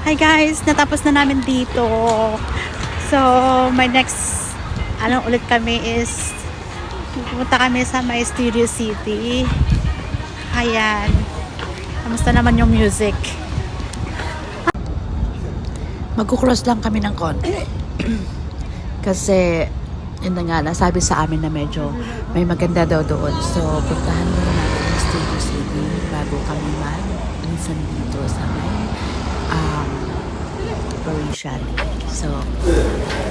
Hi guys, natapos na namin dito. So, my next ulit kami is pupunta kami sa my Studio City. Ayan. Kamusta naman yung music? Magkukross lang kami ng konti. Kasi yun na nga, nasabi sa amin na medyo may maganda daw doon. So, puntahan muna natin yung Studio City bago kami minsan dito sa may Parisian.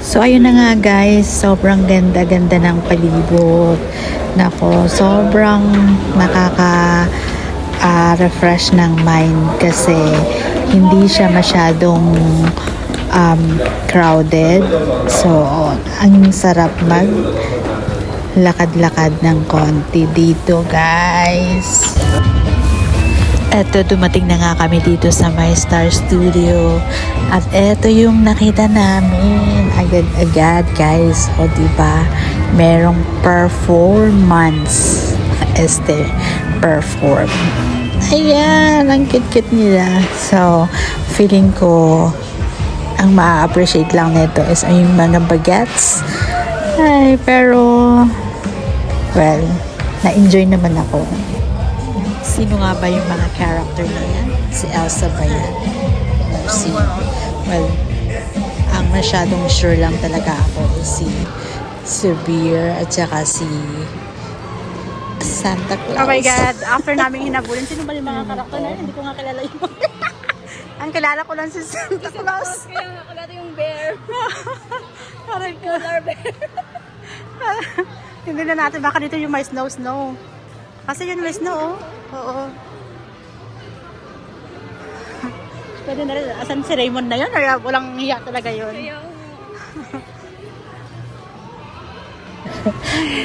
So ayun na nga guys, sobrang ganda-ganda ng palibot. Nako, sobrang refresh ng mind kasi hindi siya masyadong crowded. So, ang sarap lakad-lakad ng konti dito guys. Eto, dumating na nga kami dito sa My Star Studio. At eto yung nakita namin. Agad-agad guys. O diba, merong performance. Perform. Ayan, ang cute-cute nila. So, feeling ko, ang ma-appreciate lang nito is yung mga bagets. Ay, pero, well, na-enjoy naman ako. Sino nga ba yung mga character na yan? Si Elsa ba yan? Well, ang masyadong sure lang talaga ako is si Beer at saka si Santa Claus. Oh my God, after namin hinabulin, sino ba yung mga character na yan? Hindi ko nga kilala yung ang kilala ko lang si Santa Claus. Kaya nga kilala yung bear. Parang Polar bear. hindi na natin, baka dito yung may snow. Kasi yun may snow, oh. Oo. Pwede na rin. Asan si Raymond na yun? Or walang hiya talaga yun?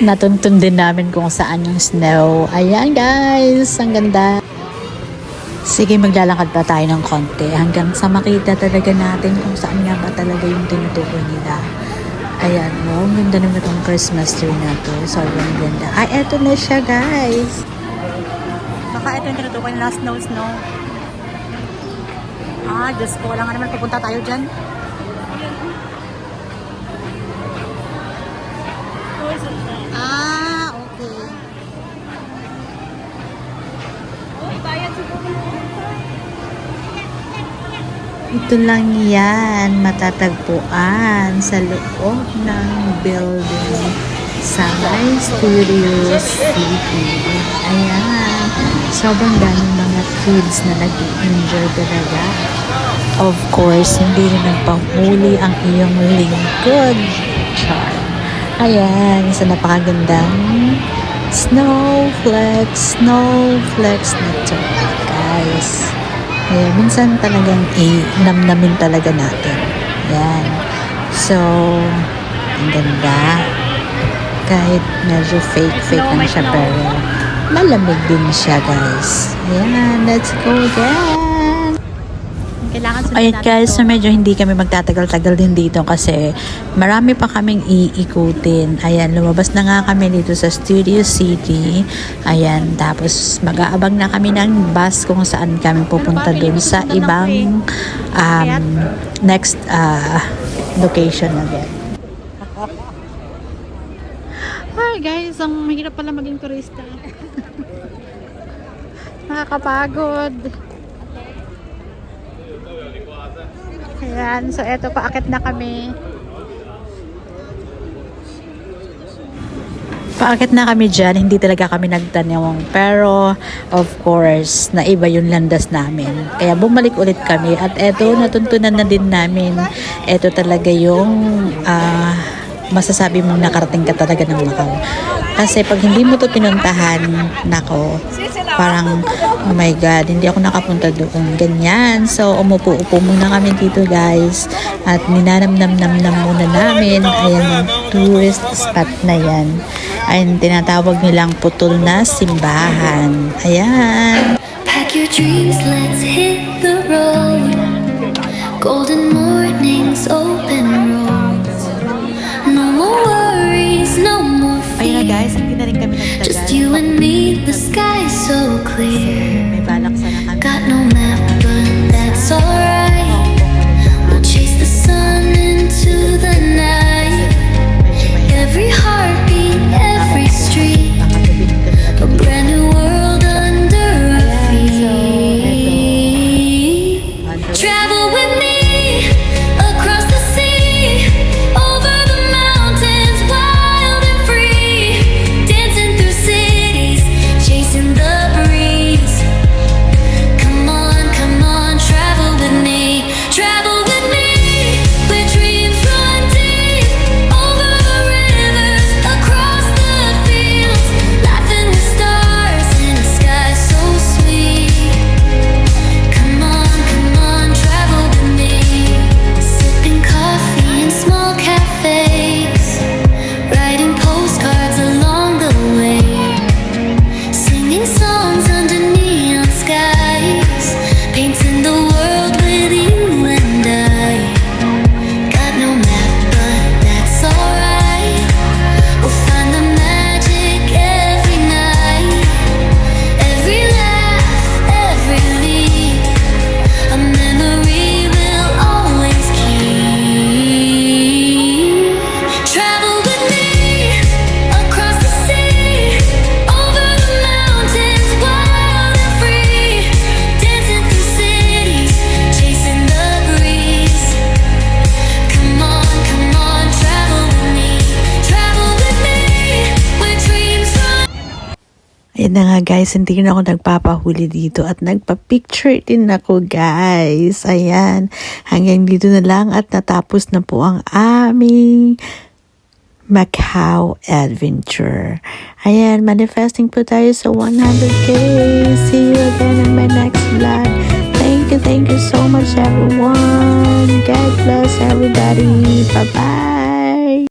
Natuntun din namin kung saan yung snow. Ayan guys, ang ganda. Sige, maglalakad pa tayo ng konti hanggang sa makita talaga natin kung saan nga ba talaga yung tinutukoy nila. Ayan, wow, ganda naman itong Christmas tree na to. Sobrang ganda. Ay, eto na siya guys. Baka ito yung tinutukoy nila, snow. Diyos ko, wala nga naman pupunta tayo dyan. Okay. Bayan siguro. Ito lang yan, matatagpuan sa loob ng building sa My Studio City. Ayan, sobrang daming mga kids na nag-enjoy talaga. Of course, hindi rin nagpanghuli ang iyong lingkod. Char. Ayan, sa napakagandang snowflakes na to, guys. Ayan, minsan talagang namnamin talaga natin. Ayan. So, ang ganda. Kahit medyo fake na siya, pero malamig din siya, guys. Ayan, let's go again. Ayan guys, so medyo hindi kami magtatagal-tagal din dito kasi marami pa kaming iikutin. Ayan, lumabas na nga kami dito sa Studio City. Ayan, tapos mag-aabang na kami ng bus kung saan kami pupunta dun sa ibang next location again. Hi guys, ang mahirap pala maging turista. Nakakapagod. Ayan, so eto, paakit na kami. Paakit na kami dyan, hindi talaga kami nagtanong. Pero, of course, naiba yung landas namin. Kaya bumalik ulit kami. At eto, natuntunan na din namin. Eto talaga yung masasabi mong nakarating ka talaga ng Macau. Kasi pag hindi mo to pinuntahan, nako, parang, oh my God, hindi ako nakapunta doon. Ganyan. So, umupo-upo muna kami dito, guys. At ninanam-nam-nam muna namin. Ayan yung tourist spot na yan. Ayan, tinatawag nilang putol na simbahan. Ayan. Pack your dreams, let's hit the road. Golden mornings, open roads. No more worries, no more Ayun na fear. guys, hindi na rin kami nagtagal. Just you and me, the sky's so clear. May balak sana kami. Got no map, but that's alright. Ayun na nga guys, hindi na ako nagpapahuli dito at nagpa-picture din ako guys. Ayan, hanggang dito na lang at natapos na po ang aming Macau adventure. Ayan, manifesting po tayo sa 100k. See you again in my next vlog. Thank you so much everyone. God bless everybody. Bye-bye.